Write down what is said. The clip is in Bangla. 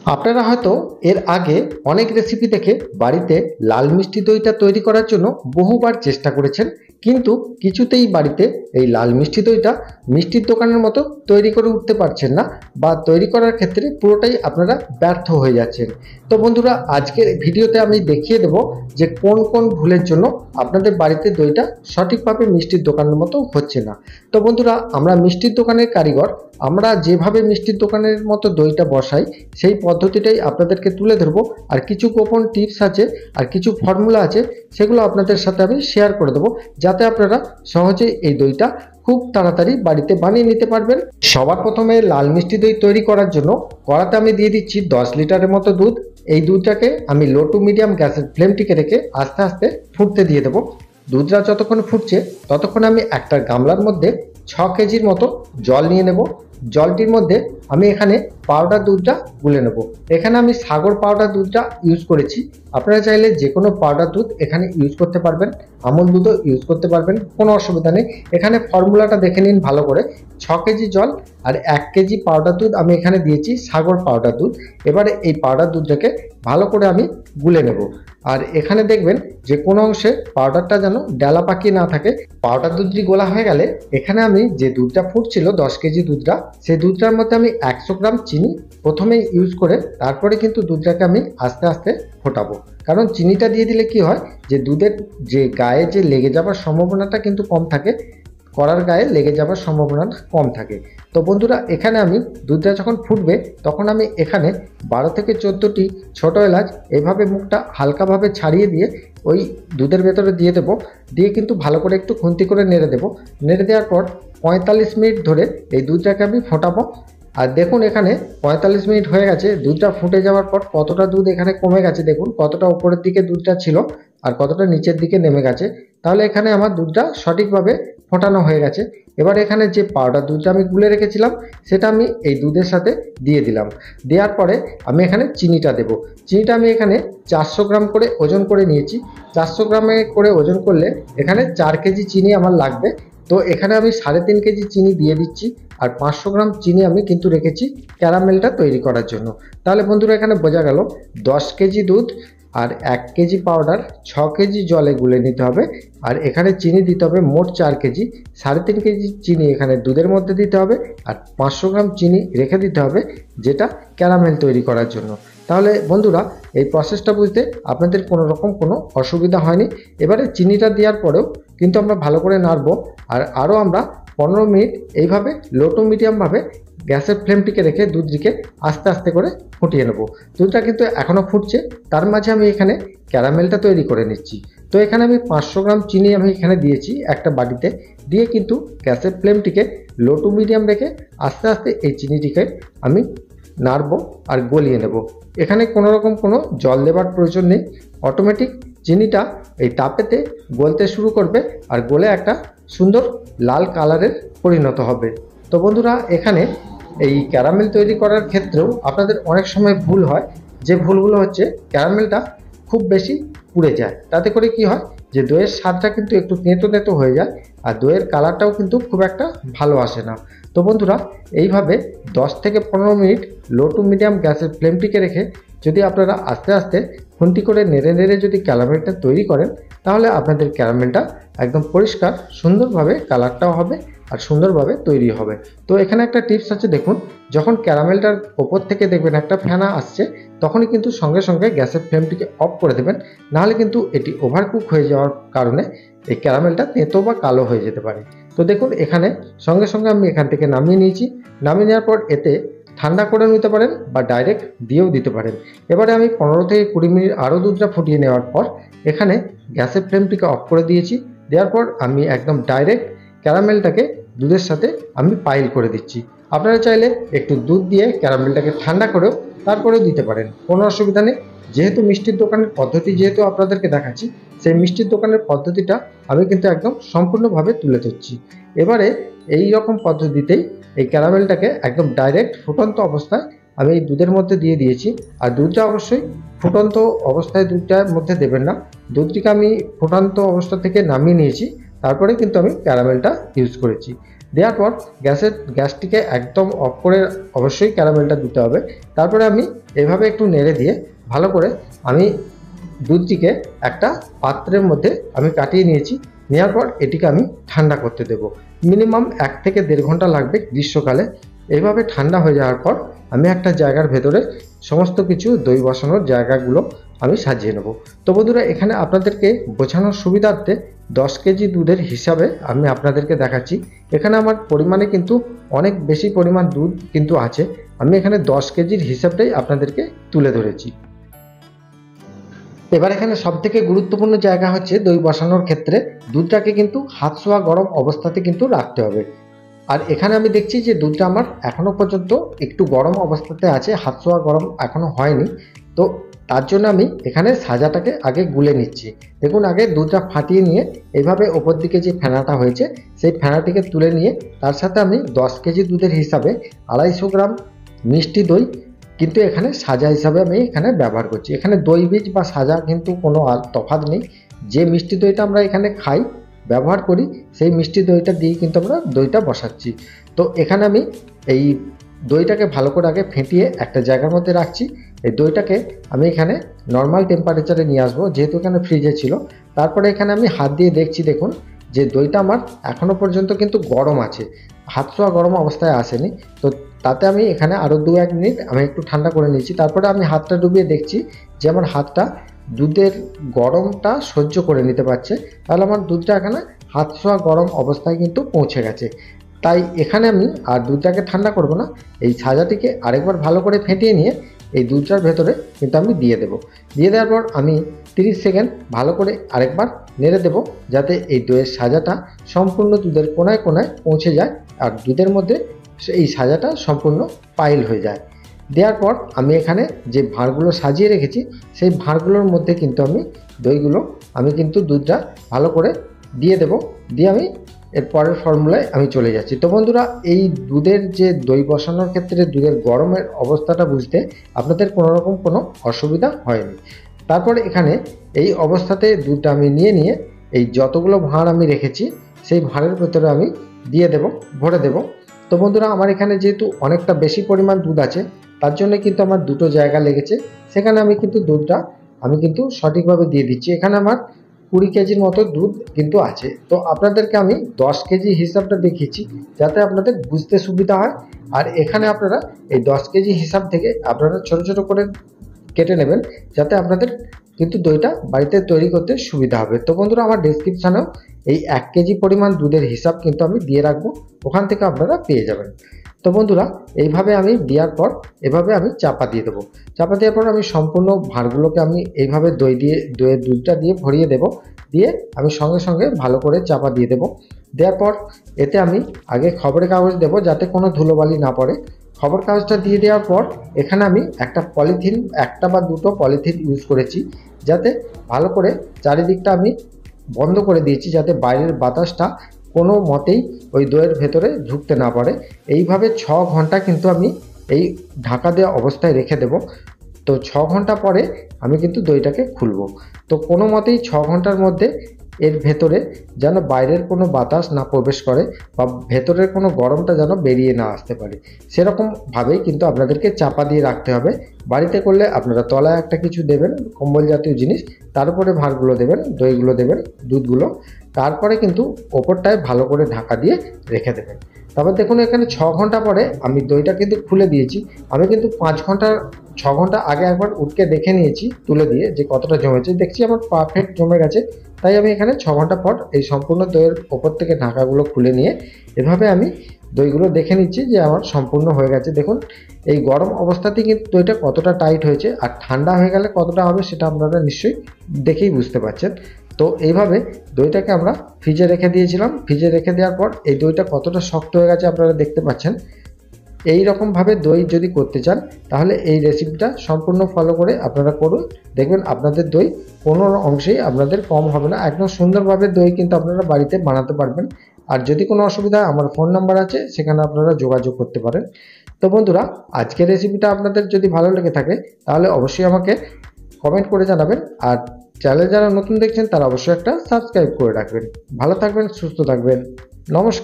আপনারা হয়তো এর আগে অনেক রেসিপি দেখে বাড়িতে লাল মিষ্টি দইটা তৈরি করার জন্য বহুবার চেষ্টা করেছেন, কিন্তু কিছুতেই বাড়িতে এই লাল মিষ্টি দইটা মিষ্টির দোকানের মতো তৈরি করে উঠতে পারছেন না, বা তৈরি করার ক্ষেত্রে পুরোটাই আপনারা ব্যর্থ হয়ে যাচ্ছেন। তো বন্ধুরা, আজকের ভিডিওতে আমি দেখিয়ে দেব যে কোন কোন ভুলের জন্য আপনাদের বাড়িতে দইটা সঠিকভাবে মিষ্টির দোকানের মতো হচ্ছে না। তো বন্ধুরা, আমরা মিষ্টির দোকানের কারিগর, আমরা যেভাবে মিষ্টির দোকানের মতো দইটা বসাই সেই পদ্ধতিটাই আপনাদেরকে তুলে ধরবো। আর কিছু গোপন টিপস আছে আর কিছু ফর্মুলা আছে, সেগুলো আপনাদের সাথে আমি শেয়ার করে দেবো, যাতে আপনারা সহজেই এই দইটা খুব তাড়াতাড়ি বাড়িতে বানিয়ে নিতে পারবেন। সবার প্রথমে লাল মিষ্টি দই তৈরি করার জন্য কড়াতে আমি দিয়ে দিচ্ছি 10 লিটারের মতো দুধ। এই দুধটাকে আমি লো টু মিডিয়াম গ্যাসের ফ্লেমটিকে রেখে আস্তে আস্তে ফুটতে দিয়ে দেবো। দুধটা যতক্ষণ ফুটছে ততক্ষণ আমি একটা গামলার মধ্যে 6 কেজির মতো জল নিয়ে নেব। জলটির মধ্যে আমি এখানে পাউডার দুধটা গুলে নেব। এখানে আমি সাগর পাউডার দুধটা ইউজ করেছি, আপনারা চাইলে যে কোনো পাউডার দুধ এখানে ইউজ করতে পারবেন, আমুল দুধও ইউজ করতে পারবেন, কোনো অসুবিধা নেই। এখানে ফর্মুলাটা দেখে নিন ভালো করে। 6 কেজি জল আর 1 কেজি পাউডার দুধ আমি এখানে দিয়েছি, সাগর পাউডার দুধ। এবারে এই পাউডার দুধটাকে ভালো করে আমি গুলে নেব। আর এখানে দেখবেন যে কোনো অংশে পাউডারটা যেন ডালা পাকিয়ে না থাকে। পাউডার দুধটি গোলা হয়ে গেলে এখানে আমি যে দুধটা ফুটছিল 10 কেজি দুধটা, সেই দুধটার মধ্যে আমি 100 গ্রাম চিনি প্রথমেই ইউজ করে তারপরে কিন্তু দুধটাকে আমি আস্তে আস্তে ফোটাবো। কারণ চিনিটা দিয়ে দিলে কি হয়, যে দুধের যে গায়ে যে লেগে যাওয়ার সম্ভাবনাটা কিন্তু কম থাকে, কড়ার গায়ে লেগে যাওয়ার সম্ভাবনা কম থাকে। তো বন্ধুরা, এখানে আমি দুধটা যখন ফুটবে তখন আমি এখানে 12 থেকে 14টি ছোটো এলাচ এভাবে মুখটা হালকাভাবে ছাড়িয়ে দিয়ে ওই দুধের ভেতরে দিয়ে দেবো। দিয়ে কিন্তু ভালো করে একটু খুন্তি করে নেড়ে দেবো। নেড়ে দেওয়ার পর 45 মিনিট ধরে এই দুধটাকে আমি ফোটাবো। আর দেখুন, এখানে 45 মিনিট হয়ে গেছে। দুধটা ফুটে যাওয়ার পর কতটা দুধ এখানে কমে গেছে দেখুন, কতটা উপরের দিকে দুধটা ছিল আর কতটা নিচের দিকে নেমে গেছে। তাহলে এখানে আমার দুধটা সঠিকভাবে ফোটানো হয়ে গেছে। এবার এখানে যে পাউডার দুধটা আমি গুলে রেখেছিলাম সেটা আমি এই দুধের সাথে দিয়ে দিলাম। দেওয়ার পরে আমি এখানে চিনিটা দেব। চিনিটা আমি এখানে 400 গ্রাম করে ওজন করে নিয়েছি। 400 গ্রামে করে ওজন করলে এখানে 4 কেজি চিনি আমার লাগবে। তো এখানে আমি 3.5 কেজি চিনি দিয়ে দিচ্ছি। আর 500 গ্রাম চিনি আমি কিন্তু রেখেছি ক্যারামেলটা তৈরি করার জন্য। তাহলে বন্ধুরা, এখানে বোঝা গেল 10 কেজি দুধ আর 1 কেজি পাউডার 6 কেজি জলে গুলে নিতে হবে। আর এখানে চিনি দিতে হবে মোট 4 কেজি। 3.5 কেজি চিনি এখানে দুধের মধ্যে দিতে হবে আর 500 গ্রাম চিনি রেখে দিতে হবে, যেটা ক্যারামেল তৈরি করার জন্য। তাহলে বন্ধুরা, এই প্রসেসটা বুঝতে আপনাদের কোনো রকম কোনো অসুবিধা হয়নি। এবারে চিনিটা দেওয়ার পরেও কিন্তু আমরা ভালো করে নাড়বো। আর আরও আমরা 15 মিনিট এইভাবে লো টু মিডিয়ামভাবে গ্যাসের ফ্লেমটিকে রেখে দুধটিকে আস্তে আস্তে করে ফুটিয়ে নেব। দুধটা কিন্তু এখনও ফুটছে, তার মাঝে আমি এখানে ক্যারামেলটা তৈরি করে নিচ্ছি। তো এখানে আমি 500 গ্রাম চিনি আমি এখানে দিয়েছি একটা বাটিতে। দিয়ে কিন্তু গ্যাসের ফ্লেমটিকে লো টু মিডিয়াম রেখে আস্তে আস্তে এই চিনিটিকে আমি নাড়বো আর গলিয়ে নেব। এখানে কোনো রকম কোনো জল দেবার প্রয়োজন নেই। অটোমেটিক চিনিটা এই তাপেতে গলতে শুরু করবে আর গলে একটা সুন্দর লাল কালারের পরিণত হবে। তো বন্ধুরা, এখানে এই ক্যারামেল তৈরি করার ক্ষেত্রেও আপনাদের অনেক সময় ভুল হয়। যে ভুলগুলো হচ্ছে, ক্যারামেলটা খুব বেশি পুড়ে যায়। তাতে করে কি হয়, যে দইয়ের স্বাদটা কিন্তু একটু তেঁতো তেঁতো হয়ে যায় আর দইয়ের কালারটাও কিন্তু খুব একটা ভালো আসে না। তো বন্ধুরা, এইভাবে 10 থেকে 15 মিনিট লো টু মিডিয়াম গ্যাসের ফ্লেমটিকে রেখে যদি আপনারা আস্তে আস্তে খুন্তি করে নেড়ে নেড়ে যদি ক্যারামেলটা তৈরি করেন, তাহলে আপনাদের ক্যারামেলটা একদম পরিষ্কার সুন্দরভাবে কালারটাও হবে আর সুন্দরভাবে তৈরি হবে। তো এখানে একটা টিপস আছে, দেখুন, যখন ক্যারামেলটার ওপর থেকে দেখবেন একটা ফেনা আসছে, তখনই কিন্তু সঙ্গে সঙ্গে গ্যাসের ফ্লেমটিকে অফ করে দেবেন। নাহলে কিন্তু এটি ওভারকুক হয়ে যাওয়ার কারণে এই ক্যারামেলটা তেঁতো বা কালো হয়ে যেতে পারে। তো দেখুন, এখানে সঙ্গে সঙ্গে আমি এখান থেকে নামিয়ে নিয়েছি। নামিয়ে নেওয়ার পর এতে ঠান্ডা করে নিতে পারেন বা ডাইরেক্ট দিয়েও দিতে পারেন। এবারে আমি 15 থেকে 20 মিনিট আরও দুধটা ফুটিয়ে নেওয়ার পর এখানে গ্যাসের ফ্লেমটিকে অফ করে দিয়েছি। দেওয়ার পর আমি একদম ডাইরেক্ট ক্যারামেলটাকে দুধের সাথে আমি পাইল করে দিচ্ছি। আপনারা চাইলে একটু দুধ দিয়ে ক্যারামেলটাকে ঠান্ডা করেও তারপরেও দিতে পারেন, কোনো অসুবিধা নেই। যেহেতু মিষ্টির দোকানের পদ্ধতি যেহেতু আপনাদেরকে দেখাচ্ছি, সেই মিষ্টির দোকানের পদ্ধতিটা আমি কিন্তু একদম সম্পূর্ণভাবে তুলে ধরছি। এবারে এই রকম পদ্ধতিতেই এই ক্যারামেলটাকে একদম ডাইরেক্ট ফুটন্ত অবস্থায় আমি এই দুধের মধ্যে দিয়ে দিয়েছি। আর দুধটা অবশ্যই ফুটন্ত অবস্থায় দুধটার মধ্যে দেবেন না। দুধটিকে আমি ফুটন্ত অবস্থা থেকে নামিয়ে নিয়েছি, তারপরে কিন্তু আমি ক্যারামেলটা ইউজ করেছি। দেওয়ার পর গ্যাসটিকে একদম অফ করে অবশ্যই ক্যারামেলটা দিতে হবে। তারপরে আমি এভাবে একটু নেড়ে দিয়ে ভালো করে আমি দুধটিকে একটা পাত্রের মধ্যে আমি কাটিয়ে নিয়েছি। নেওয়ার পর এটিকে আমি ঠান্ডা করতে দেব। মিনিমাম 1 থেকে 1.5 ঘন্টা লাগবে গ্রীষ্মকালে। এইভাবে ঠান্ডা হয়ে যাওয়ার পর আমি একটা জায়গার ভেতরে সমস্ত কিছু দই বসানোর জায়গাগুলো আমি সাজিয়ে নেব। তো বন্ধুরা, এখানে আপনাদেরকে বোঝানোর সুবিধার্থে 10 কেজি দুধের হিসাবে আমি আপনাদেরকে দেখাচ্ছি। এখানে আমার পরিমাণে কিন্তু অনেক বেশি পরিমাণ দুধ কিন্তু আছে। আমি এখানে 10 কেজির হিসাবটাই আপনাদেরকে তুলে ধরেছি। এবার এখানে সবথেকে গুরুত্বপূর্ণ জায়গা হচ্ছে দই বসানোর ক্ষেত্রে দুধটাকে কিন্তু হাত ছোঁয়া গরম অবস্থাতে কিন্তু রাখতে হবে। আর এখানে আমি দেখছি যে দুধটা আমার এখনো পর্যন্ত একটু গরম অবস্থাতে আছে, হাত ছোঁয়া গরম এখনো হয়নি। তো তার জন্য আমি এখানে সাজাটাকে আগে গুলে নিচ্ছি। দেখুন, আগে দুধটা ফাটিয়ে নিয়ে এইভাবে ওপর দিকে যে ফেনাটা হয়েছে সেই ফেনাটিকে তুলে নিয়ে তার সাথে আমি 10 কেজি দুধের হিসাবে 250 গ্রাম মিষ্টি দই কিন্তু এখানে সাজা হিসাবে আমি এখানে ব্যবহার করছি। এখানে দই বীজ বা সাজা কিন্তু কোনো তফাৎ নেই। যে মিষ্টি দইটা আমরা এখানে খাই ব্যবহার করি সেই মিষ্টি দইটা দিয়ে কিন্তু আমরা দইটা বসাচ্ছি। তো এখানে আমি এই দইটাকে ভালো করে আগে ফেটিয়ে একটা জায়গার মধ্যে রাখছি। এই দইটাকে আমি এখানে নর্মাল টেম্পারেচারে নিয়ে আসবো, যেহেতু এখানে ফ্রিজে ছিল। তারপরে এখানে আমি হাত দিয়ে দেখছি, দেখুন যে দইটা আমার এখনো পর্যন্ত কিন্তু গরম আছে, হাত ছোঁয়া গরম অবস্থায় আসেনি। তো তাতে আমি এখানে আরও 2-1 মিনিট আমি একটু ঠান্ডা করে নিয়েছি। তারপরে আমি হাতটা ডুবিয়ে দেখছি যে আমার হাতটা দুধের গরমটা সহ্য করে নিতে পারছে। তাহলে আমার দুধটা এখানে হাত ছোঁয়া গরম অবস্থায় কিন্তু পৌঁছে গেছে। তাই এখানে আমি আর দুধটাকে ঠান্ডা করব না, এই সাজাটিকে আরেকবার ভালো করে ফেটিয়ে নিয়ে এই দুধটার ভেতরে কিন্তু আমি দিয়ে দেব। দিয়ে দেওয়ার পর আমি 30 সেকেন্ড ভালো করে আরেকবার নেড়ে দেব, যাতে এই দইয়ের সাজাটা সম্পূর্ণ দুধের কোনায় কোনায় পৌঁছে যায় আর দুধের মধ্যে এই সাজাটা সম্পূর্ণ পাইল হয়ে যায়। দেওয়ার পর আমি এখানে যে ভাঁড়গুলো সাজিয়ে রেখেছি সেই ভাঁড়গুলোর মধ্যে কিন্তু আমি কিন্তু দুধটা ভালো করে দিয়ে দেব। দিয়ে আমি এর পরের ফর্মুলায় আমি চলে যাচ্ছি। তো বন্ধুরা, এই দুধের যে দই বসানোর ক্ষেত্রে দুধের গরমের অবস্থাটা বুঝতে আপনাদের কোনোরকম কোনো অসুবিধা হয়নি। তারপর এখানে এই অবস্থাতে দুধটা আমি নিয়ে এই যতগুলো ভাঁড় আমি রেখেছি সেই ভাঁড়ের ভেতরে আমি দিয়ে দেব, ভরে দেব। তো বন্ধুরা, আমার এখানে যেহেতু অনেকটা বেশি পরিমাণ দুধ আছে তার জন্য কিন্তু আমার দুটো জায়গা লেগেছে, সেখানে আমি কিন্তু দুধটা আমি কিন্তু সঠিকভাবে দিয়ে দিচ্ছি। এখানে আমার 20 কেজির মতো দুধ কিন্তু আছে। তো আপনাদেরকে আমি 10 কেজি হিসাবটা দেখিয়েছি যাতে আপনাদের বুঝতে সুবিধা হয়। আর এখানে আপনারা এই 10 কেজি হিসাব থেকে আপনারা ছোট ছোট করে কেটে নেবেন, যাতে আপনাদের কিন্তু দইটা বাড়িতে তৈরি করতে সুবিধা হবে। তো বন্ধুরা, আমার ডেসক্রিপশানেও এই 1 কেজি পরিমাণ দুধের হিসাব কিন্তু আমি দিয়ে রাখবো, ওখান থেকে আপনারা পেয়ে যাবেন। তো বন্ধুরা, এইভাবে আমি দেওয়ার পর এভাবে আমি চাপা দিয়ে দেবো। চাপা দেওয়ার পর আমি সম্পূর্ণ ভাঁড়গুলোকে আমি এইভাবে দইয়ের দুধটা দিয়ে ভরিয়ে দেব। দিয়ে আমি সঙ্গে সঙ্গে ভালো করে চাপা দিয়ে দেবো। দেওয়ার পর এতে আমি আগে খবরের কাগজ দেবো যাতে কোনো ধুলোবালি না পড়ে। খবর কাগজটা দিয়ে দেওয়ার পর এখানে আমি একটা পলিথিন, একটা বা দুটো পলিথিন ইউজ করেছি, যাতে ভালো করে চারিদিকটা আমি বন্ধ করে দিয়েছি, যাতে বাইরের বাতাসটা কোনো মতেই ওই দইয়ের ভেতরে ঢুকতে না পারে। এইভাবে 6 ঘন্টা কিন্তু আমি এই ঢাকা দেওয়া অবস্থায় রেখে দেব। তো 6 ঘন্টা পরে আমি কিন্তু দইটাকে খুলবো। তো কোনো মতেই 6 ঘন্টার মধ্যে এর ভেতরে যেন বাইরের কোনো বাতাস না প্রবেশ করে বা ভেতরের কোনো গরমটা যেন বেরিয়ে না আসতে পারে, সেরকমভাবেই কিন্তু আপনাদেরকে চাপা দিয়ে রাখতে হবে। বাড়িতে করলে আপনারা তলায় একটা কিছু দেবেন, কম্বল জাতীয় জিনিস, তার উপরে ভাঁড়গুলো দেবেন, দইগুলো দেবেন, দুধগুলো, তারপরে কিন্তু ওপরটায় ভালো করে ঢাকা দিয়ে রেখে দেবেন। তারপর দেখুন, এখানে 6 ঘন্টা পরে আমি দইটা কিন্তু খুলে দিয়েছি। আমি কিন্তু 6 ঘন্টা আগে একবার উঠকে দেখে নিয়েছি তুলে দিয়ে যে কতটা জমেছে। দেখছি আমার পারফেক্ট জমে গেছে। তাই আমি এখানে 6 ঘন্টা পর এই সম্পূর্ণ দইয়ের ওপর থেকে ঢাকাগুলো খুলে নিয়ে এভাবে আমি দইগুলো দেখে নিচ্ছি যে আমার সম্পূর্ণ হয়ে গেছে। দেখুন, এই গরম অবস্থাতেই কিন্তু দইটা কতটা টাইট হয়েছে, আর ঠান্ডা হয়ে গেলে কতটা হবে সেটা আপনারা নিশ্চয়ই দেখেই বুঝতে পারছেন। তো এইভাবে দইটাকে আমরা ফ্রিজে রেখে দিয়েছিলাম। ফ্রিজে রেখে দেওয়ার পর এই দইটা কতটা শক্ত হয়ে গেছে আপনারা দেখতে পাচ্ছেন। এই রকমভাবে দই যদি করতে চান তাহলে এই রেসিপিটা সম্পূর্ণ ফলো করে আপনারা করুন, দেখবেন আপনাদের দই কোনো অংশেই আপনাদের কম হবে না। একদম সুন্দরভাবে দই কিন্তু আপনারা বাড়িতে বানাতে পারবেন। আর যদি কোনো অসুবিধা হয়, আমার ফোন নাম্বার আছে, সেখানে আপনারা যোগাযোগ করতে পারেন। তো বন্ধুরা, আজকের রেসিপিটা আপনাদের যদি ভালো লেগে থাকে তাহলে অবশ্যই আমাকে কমেন্ট করে জানাবেন। আর চ্যানেল যারা নতুন দেখছেন তারা অবশ্যই একটা সাবস্ক্রাইব করে রাখবেন। ভালো থাকবেন, সুস্থ থাকবেন, নমস্কার।